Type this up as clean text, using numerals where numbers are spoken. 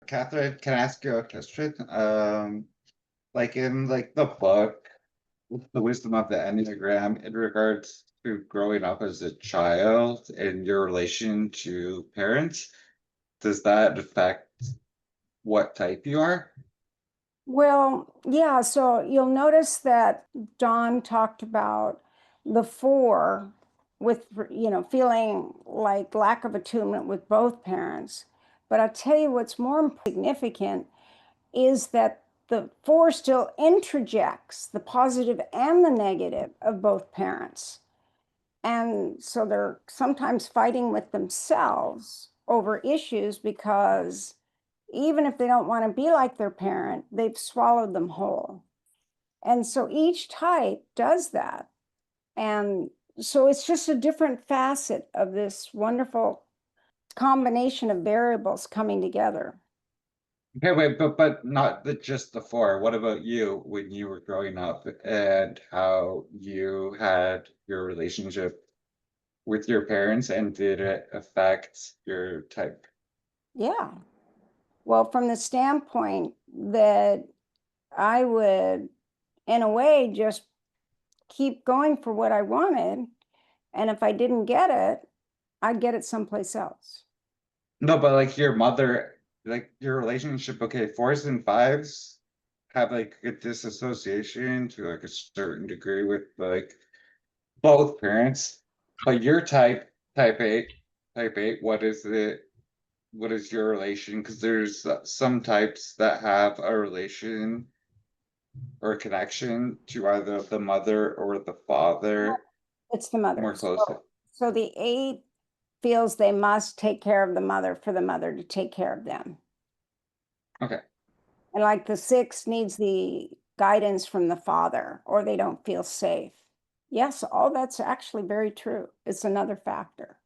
Catherine, can I ask you a question? Like in like the book, The Wisdom of the Enneagram, in regards to growing up as a child and your relation to parents, does that affect what type you are? Well, yeah, so you'll notice that Don talked about the four with, feeling like lack of attunement with both parents. But I'll tell you what's more significant is that the four still interjects the positive and the negative of both parents. And so they're sometimes fighting with themselves over issues because even if they don't want to be like their parent, they've swallowed them whole. And so each type does that. And so it's just a different facet of this wonderful combination of variables coming together. Okay, wait, but not just the four. What about you when you were growing up and how you had your relationship with your parents and did it affect your type? Yeah. Well, from the standpoint that I would, in a way, just keep going for what I wanted. And if I didn't get it, I'd get it someplace else. No, but like your mother, like your relationship, okay, fours and fives have like a disassociation to like a certain degree with like both parents. But your type eight, what is it? What is your relation? Because there's some types that have a relation or a connection to either the mother or the father It's the more mother. closely. So the eight feels they must take care of the mother for the mother to take care of them. Okay. And like the six needs the guidance from the father, or they don't feel safe. Yes, all that's actually very true. It's another factor.